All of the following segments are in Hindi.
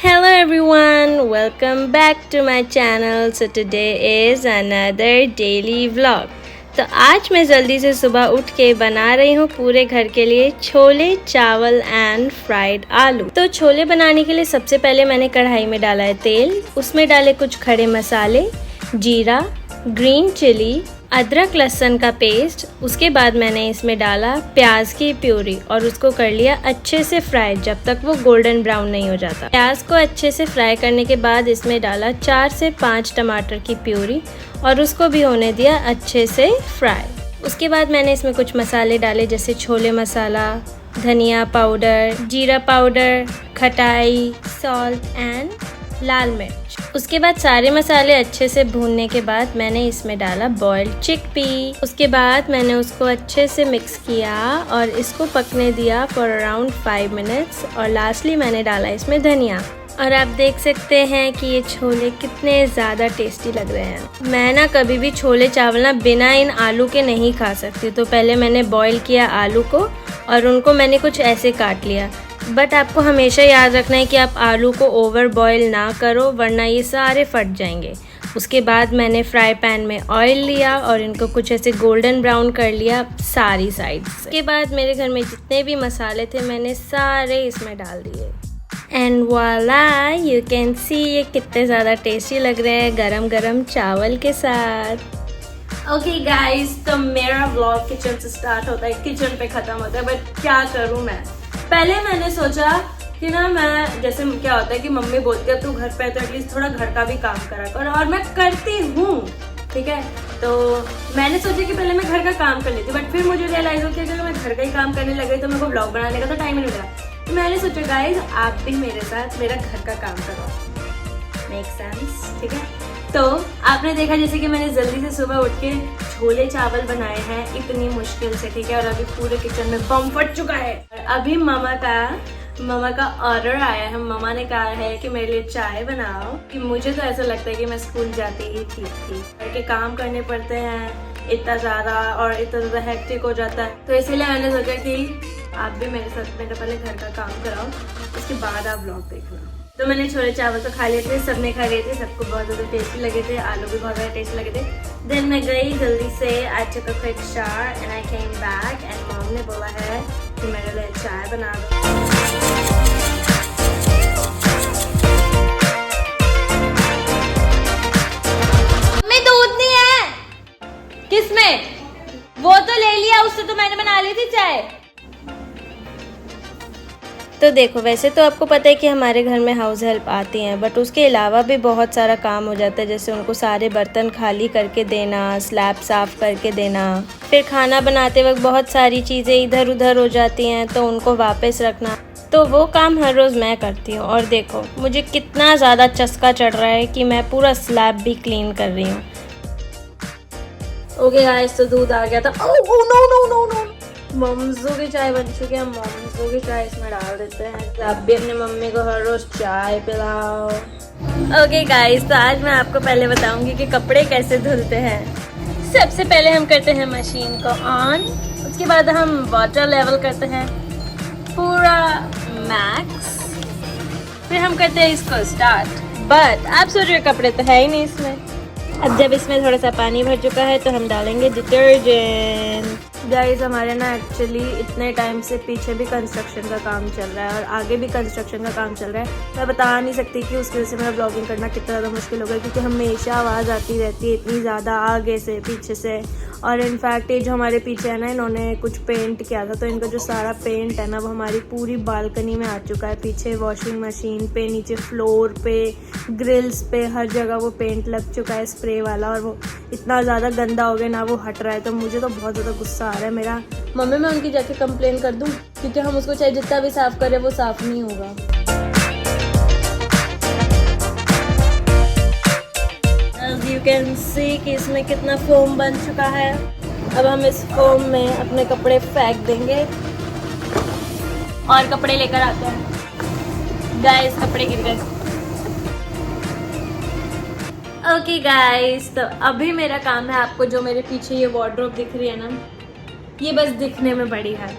Hello everyone, welcome back to my channel. So today is another daily vlog. तो आज मैं जल्दी से सुबह उठ के बना रही हूँ पूरे घर के लिए छोले चावल एंड फ्राइड आलू। तो छोले बनाने के लिए सबसे पहले मैंने कढ़ाई में डाला है तेल, उसमें डाले कुछ खड़े मसाले, जीरा, ग्रीन चिली, अदरक लहसुन का पेस्ट। उसके बाद मैंने इसमें डाला प्याज की प्यूरी और उसको कर लिया अच्छे से फ्राई जब तक वो गोल्डन ब्राउन नहीं हो जाता। प्याज को अच्छे से फ्राई करने के बाद इसमें डाला 4 से 5 टमाटर की प्यूरी और उसको भी होने दिया अच्छे से फ्राई। उसके बाद मैंने इसमें कुछ मसाले डाले जैसे छोले मसाला, धनिया पाउडर, जीरा पाउडर, खटाई, सॉल्ट एंड लाल मिर्च। उसके बाद सारे मसाले अच्छे से भूनने के बाद मैंने इसमें डाला बॉइल्ड चिकपी। उसके बाद मैंने उसको अच्छे से मिक्स किया और इसको पकने दिया फॉर अराउंड 5 मिनट्स और लास्टली मैंने डाला इसमें धनिया। और आप देख सकते हैं कि ये छोले कितने ज़्यादा टेस्टी लग रहे हैं। मैं ना कभी भी छोले चावल ना बिना इन आलू के नहीं खा सकती। तो पहले मैंने बॉईल किया आलू को और उनको मैंने कुछ ऐसे काट लिया। बट आपको हमेशा याद रखना है कि आप आलू को ओवर बॉईल ना करो वरना ये सारे फट जाएंगे। उसके बाद मैंने फ्राई पैन में ऑयल लिया और इनको कुछ ऐसे गोल्डन ब्राउन कर लिया सारी साइड से। उसके बाद मेरे घर में जितने भी मसाले थे मैंने सारे इसमें डाल दिए एंड वॉला यू कैन सी ये कितने ज़्यादा टेस्टी लग रहे हैं गरम गरम चावल के साथ। ओके गाइस, तो मेरा व्लॉग किचन से स्टार्ट होता है, किचन पे ख़त्म होता है। बट क्या करूँ मैं, पहले मैंने सोचा कि ना मैं जैसे क्या होता है कि मम्मी बोलती है तू घर पे है तो एटलीस्ट थोड़ा घर का भी काम करा कर और मैं करती हूँ, ठीक है। तो मैंने सोचा कि पहले मैं घर का काम कर लेती, बट फिर मुझे रियलाइज हो कि अगर मैं घर का ही काम करने लग गई तो मेरे को ब्लॉग बनाने का तो टाइम ही नहीं मिला। तो मैंने सोचा गाइस आप भी मेरे साथ मेरा घर का काम करो, मेक सेंस, ठीक है। तो आपने देखा जैसे कि मैंने जल्दी से सुबह उठ के छोले चावल बनाए हैं इतनी मुश्किल से, ठीक है। और अभी पूरे किचन में बम फट चुका है। अभी मामा का ऑर्डर आया है। मामा ने कहा है कि मेरे लिए चाय बनाओ। कि मुझे तो ऐसा लगता है कि मैं स्कूल जाती ही ठीक थी, घर के काम करने पड़ते हैं इतना ज़्यादा और इतना ज़्यादा हेक्टिक हो जाता है। तो इसीलिए मैंने सोचा कि आप भी मेरे साथ मेरा पहले घर का काम कराओ, उसके बाद आप ब्लॉग देखना। तो मैंने छोले चावल तो खा लिए थे, सबने खा लिए थे, सबको बहुत ज़्यादा टेस्टी लगे थे, आलू भी बहुत ज़्यादा टेस्टी लगे थे। देन मैं गई जल्दी से, I took a quick shower and I came back and mom ने बोला है कि मेरे लिए चाय बना दो। मम्मी दूध नहीं है, किसमें? वो तो ले लिया, उससे तो मैंने बना ली थी चाय। तो देखो वैसे तो आपको पता है कि हमारे घर में हाउस हेल्प आती हैं, बट उसके अलावा भी बहुत सारा काम हो जाता है जैसे उनको सारे बर्तन खाली करके देना, स्लैब साफ़ करके देना, फिर खाना बनाते वक्त बहुत सारी चीज़ें इधर उधर हो जाती हैं तो उनको वापस रखना। तो वो काम हर रोज़ मैं करती हूँ और देखो मुझे कितना ज़्यादा चस्का चढ़ रहा है कि मैं पूरा स्लैब भी क्लीन कर रही हूँ। ओके गाइस, तो दूध आ गया था। Oh no no no no, मम्मू की चाय बन चुकी है। मम्मू की चाय इसमें डाल देते हैं। आप भी अपने मम्मी को हर रोज चाय पिलाओ। ओके गाइस, तो आज मैं आपको पहले बताऊंगी कि कपड़े कैसे धुलते हैं। सबसे पहले हम करते हैं मशीन को ऑन, उसके बाद हम वाटर लेवल करते हैं पूरा मैक्स, फिर हम करते हैं इसको स्टार्ट। बट आप सोच रहे कपड़े तो है ही नहीं इसमें। अब जब इसमें थोड़ा सा पानी भर चुका है तो हम डालेंगे डिटर्जेंट। गाइस हमारे ना एक्चुअली इतने टाइम से पीछे भी कंस्ट्रक्शन का काम चल रहा है और आगे भी कंस्ट्रक्शन का काम चल रहा है। मैं बता नहीं सकती कि उसकी वजह से मेरा ब्लॉगिंग करना कितना ज़्यादा मुश्किल होगा क्योंकि हमेशा आवाज़ आती रहती है इतनी ज़्यादा आगे से पीछे से। और इनफैक्ट ये जो हमारे पीछे है ना, इन्होंने कुछ पेंट किया था तो इनका जो सारा पेंट है ना वो हमारी पूरी बालकनी में आ चुका है। पीछे वॉशिंग मशीन पे, नीचे फ्लोर पे, ग्रिल्स पे, हर जगह वो पेंट लग चुका है स्प्रे वाला और वो इतना ज़्यादा गंदा हो गया ना वो हट रहा है। तो मुझे तो बहुत ज़्यादा गुस्सा आ रहा है मेरा। मम्मी मैं उनकी जाके कंप्लेन कर दूँ क्योंकि हम उसको चाहे जितना भी साफ़ करें वो साफ़ नहीं होगा। यू कैन सी कि इसमें कितना फोम बन चुका है। अब हम इस फोम में अपने कपड़े फेंक देंगे और कपड़े लेकर आते हैं। गाइस कपड़े गिर गए। ओके गाइस, तो अभी मेरा काम है, आपको जो मेरे पीछे ये वार्डरोब दिख रही है ना, ये बस दिखने में बड़ी है।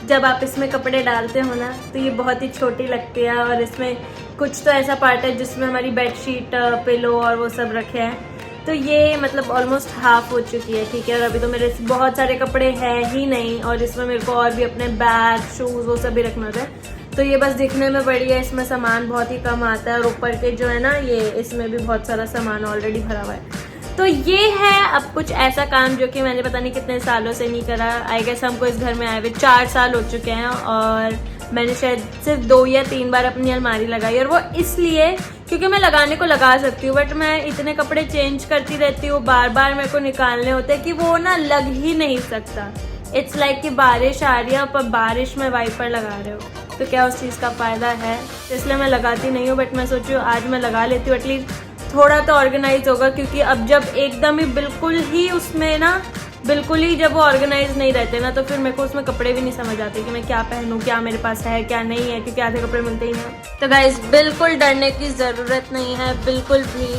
जब आप इसमें कपड़े डालते हो ना तो ये बहुत ही छोटी लगती है और इसमें कुछ तो ऐसा पार्ट है जिसमें हमारी बेडशीट, पिलो और वो सब रखे हैं। तो ये मतलब ऑलमोस्ट हाफ हो चुकी है, ठीक है। और अभी तो मेरे बहुत सारे कपड़े हैं ही नहीं, और इसमें मेरे को और भी अपने बैग, शूज़ वो सब भी रखना होता है। तो ये बस दिखने में बड़ी है, इसमें सामान बहुत ही कम आता है, और ऊपर के जो है ना ये इसमें भी बहुत सारा सामान ऑलरेडी भरा हुआ है। तो ये है अब कुछ ऐसा काम जो कि मैंने पता नहीं कितने सालों से नहीं करा। आई गेस हमको इस घर में आए हुए 4 साल हो चुके हैं, और मैंने शायद सिर्फ 2 या 3 बार अपनी अलमारी लगाई, और वो इसलिए क्योंकि मैं लगाने को लगा सकती हूँ, बट मैं इतने कपड़े चेंज करती रहती हूँ, बार बार मेरे को निकालने होते हैं कि वो ना लग ही नहीं सकता। इट्स लाइक कि बारिश आ रही है पर बारिश में वाइपर लगा रहे हो, तो क्या उस चीज़ का फ़ायदा है? इसलिए मैं लगाती नहीं हूँ, बट मैं सोचूँ आज मैं लगा लेती हूँ, एटलीस्ट थोड़ा तो ऑर्गेनाइज होगा। क्योंकि अब जब एकदम ही बिल्कुल ही उसमें ना बिल्कुल ही जब वो ऑर्गेनाइज नहीं रहते ना, तो फिर मेरे को उसमें कपड़े भी नहीं समझ आते कि मैं क्या पहनूं, क्या मेरे पास है क्या नहीं है, क्योंकि आधे कपड़े मिलते ही हैं। तो गाइस बिल्कुल डरने की ज़रूरत नहीं है, बिल्कुल भी।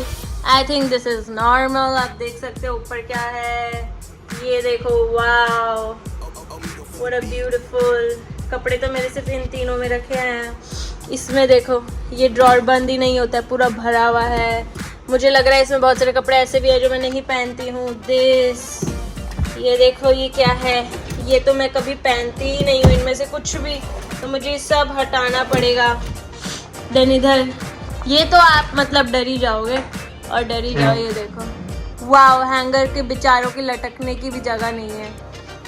I think this is normal. आप देख सकते हो ऊपर क्या है, ये देखो, वाओ व्हाट अ ब्यूटीफुल। कपड़े तो मेरे सिर्फ इन तीनों में रखे हैं। इसमें देखो ये ड्रॉर बंद ही नहीं होता है, पूरा भरा हुआ है। मुझे लग रहा है इसमें बहुत सारे कपड़े ऐसे भी है जो मैं नहीं पहनती हूँ। ये देखो ये क्या है, ये तो मैं कभी पहनती ही नहीं हूँ इनमें से कुछ भी, तो मुझे सब हटाना पड़ेगा। देन इधर ये तो आप मतलब डर ही जाओगे, और डर ही जाओ। ये देखो वाओ, हैंगर के बेचारों की लटकने की भी जगह नहीं है।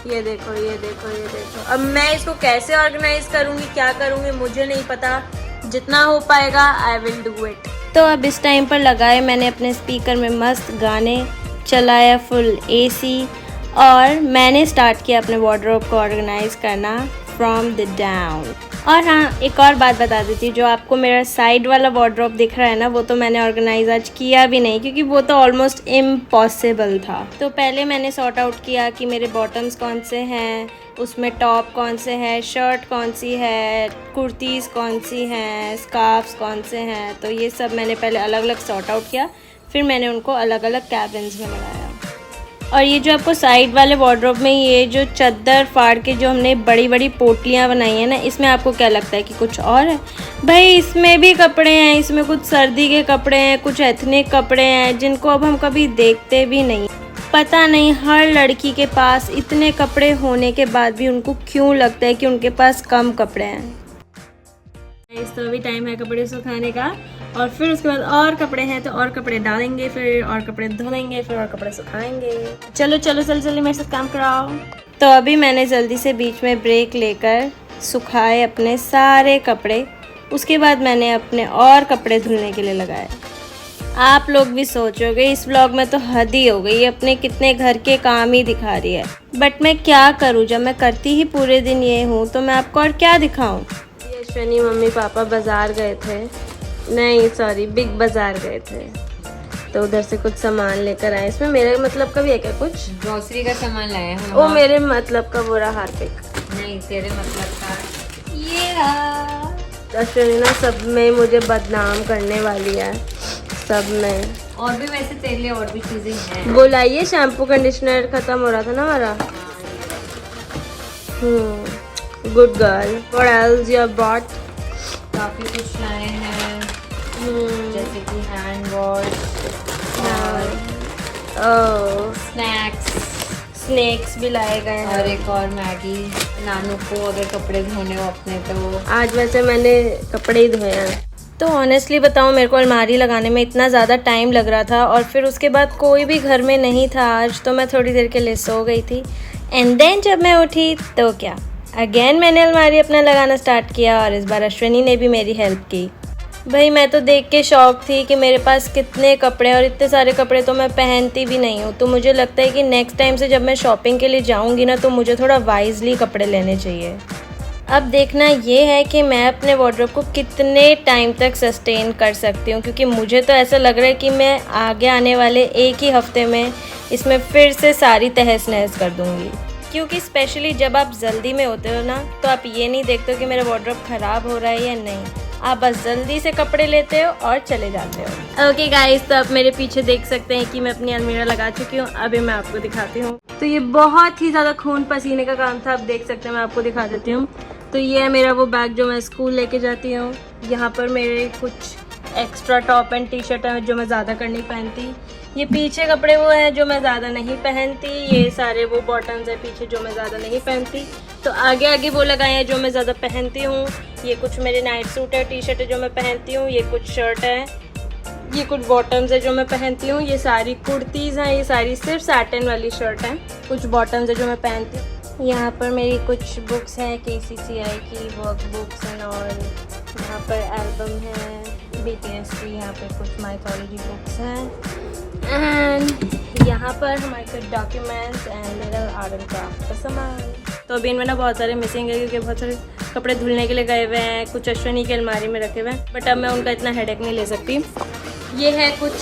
ये देखो ये देखो ये देखो। अब मैं इसको कैसे ऑर्गेनाइज करूँगी, क्या करूँगी, मुझे नहीं पता। जितना हो पाएगा आई विल डू इट। तो अब इस टाइम पर लगाए मैंने अपने स्पीकर में मस्त गाने, चलाया फुल एसी, और मैंने स्टार्ट किया अपने वार्डरोब को ऑर्गेनाइज करना फ्रॉम द डाउन। और हाँ, एक और बात बता देती हूँ, जो आपको मेरा साइड वाला वार्डरोब दिख रहा है ना, वो तो मैंने ऑर्गेनाइज आज किया भी नहीं, क्योंकि वो तो ऑलमोस्ट इम्पॉसिबल था। तो पहले मैंने सॉर्ट आउट किया कि मेरे बॉटम्स कौन से हैं, उसमें टॉप कौन से हैं, शर्ट कौन सी है, कुर्तीज़ कौन सी हैं, स्कार्फ्स कौन से हैं। तो ये सब मैंने पहले अलग अलग सॉर्ट आउट किया, फिर मैंने उनको अलग अलग कैबिन्स में लगाया। और ये जो आपको साइड वाले वार्डरोब में ये जो चद्दर फाड़ के जो हमने बड़ी बड़ी पोटलियाँ बनाई हैं ना, इसमें आपको क्या लगता है कि कुछ और है? भाई इसमें भी कपड़े हैं, इसमें कुछ सर्दी के कपड़े हैं, कुछ एथनिक कपड़े हैं जिनको अब हम कभी देखते भी नहीं। पता नहीं हर लड़की के पास इतने कपड़े होने के बाद भी उनको क्यों लगता है कि उनके पास कम कपड़े हैं। इस तो अभी टाइम है कपड़े सुखाने का, और फिर उसके बाद और कपड़े हैं तो और कपड़े डालेंगे, फिर और कपड़े धोएंगे, फिर और कपड़े सुखाएंगे। चलो चलो जल्दी मेरे साथ काम कराओ। तो अभी मैंने जल्दी से बीच में ब्रेक लेकर सुखाए अपने सारे कपड़े। उसके बाद मैंने अपने और कपड़े धुलने के लिए लगाए। आप लोग भी सोचोगे इस व्लॉग में तो हद ही हो गई, अपने कितने घर के काम ही दिखा रही है। बट मैं क्या करूँ, जब मैं करती ही पूरे दिन ये हूँ तो मैं आपको और क्या दिखाऊँ। यशवनी मम्मी पापा बाज़ार गए थे, नहीं सॉरी बिग बाज़ार गए थे, तो उधर से कुछ सामान लेकर आए। इसमें मेरे मतलब का भी है क्या? कुछ ग्रोसरी का सामान लाए हैं। वो मेरे मतलब का वो रहा हार्पिक, नहीं तेरे मतलब का ये रहा। अश्विनी ना सब में मुझे बदनाम करने वाली है, सब में। और भी वैसे तेरे लिए और भी चीजें हैं। बुलाइए, शैम्पू कंडीशनर खत्म हो रहा था ना हमारा। Good girl. What else you have bought? काफी कुछ लाए हैं, जैसे कि हैंड वॉश, स्नैक्स भी लाए गए हैं, और एक और मैगी। नानू को अगर कपड़े धोने हो अपने तो आज वैसे मैंने कपड़े ही धोए हैं। तो ऑनेस्टली बताऊँ, मेरे को अलमारी लगाने में इतना ज़्यादा टाइम लग रहा था, और फिर उसके बाद कोई भी घर में नहीं था आज, तो मैं थोड़ी देर के लिए सो गई थी। एंड देन जब मैं उठी तो क्या, अगेन मैंने अलमारी अपना लगाना स्टार्ट किया, और इस बार अश्विनी ने भी मेरी हेल्प की। भाई मैं तो देख के शौक थी कि मेरे पास कितने कपड़े, और इतने सारे कपड़े तो मैं पहनती भी नहीं हूँ। तो मुझे लगता है कि नेक्स्ट टाइम से जब मैं शॉपिंग के लिए जाऊँगी ना, तो मुझे थोड़ा वाइजली कपड़े लेने चाहिए। अब देखना ये है कि मैं अपने वार्डरोब को कितने टाइम तक सस्टेन कर सकती हूँ, क्योंकि मुझे तो ऐसा लग रहा है कि मैं आगे आने वाले एक ही हफ्ते में इसमें फिर से सारी तहस नहस कर दूँगी। क्योंकि स्पेशली जब आप जल्दी में होते हो ना, तो आप ये नहीं देखते हो कि मेरा वार्डरोब ख़राब हो रहा है या नहीं, आप बस जल्दी से कपड़े लेते हो और चले जाते हो। ओके गाइस, तो आप मेरे पीछे देख सकते हैं कि मैं अपनी अलमीरा लगा चुकी हूँ। अभी मैं आपको दिखाती हूँ। तो ये बहुत ही ज़्यादा खून पसीने का काम था, आप देख सकते हैं, मैं आपको दिखा देती हूँ। तो ये है मेरा वो बैग जो मैं स्कूल लेके जाती हूँ। यहाँ पर मेरे कुछ extra top and T shirt है जो मैं ज़्यादा कर नहीं पहनती। ये पीछे कपड़े वो हैं जो मैं ज़्यादा नहीं पहनती। ये सारे वो बॉटम्स हैं पीछे जो मैं ज़्यादा नहीं पहनती। तो आगे आगे वो लगाए हैं जो मैं ज़्यादा पहनती हूँ। ये कुछ मेरे नाइट सूट है, टी शर्ट है जो मैं पहनती हूँ। ये कुछ शर्ट है, ये कुछ बॉटम्स है जो मैं पहनती हूँ। ये सारी कुर्तीज़ हैं, ये सारी सिर्फ सैटिन वाली शर्ट हैं। कुछ बॉटम्स है जो मैं पहनती हूँ। यहाँ पर मेरी कुछ बुक्स हैं KCCI की वर्क बुक्स एंड ऑल। यहाँ पर एल्बम है BTS की। यहाँ पे कुछ माइथोलॉजी बुक्स हैं एंड यहाँ पर हमारे कुछ documents and little art and craft का सामान। तो अभी इनमें ना बहुत सारे मिसिंग है क्योंकि बहुत सारे कपड़े धुलने के लिए गए हुए हैं। कुछ अश्वनी की अलमारी में रखे हुए हैं, बट अब मैं उनका इतना हेडेक नहीं ले सकती। ये है कुछ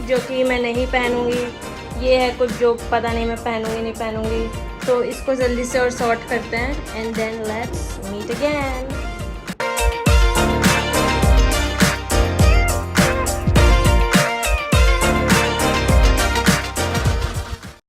जो कि मैं नहीं पहनूँगी, ये है कुछ जो पता नहीं मैं पहनूँगी नहीं पहनूँगी। तो इसको जल्दी से और सॉर्ट करते हैं and then let's meet again.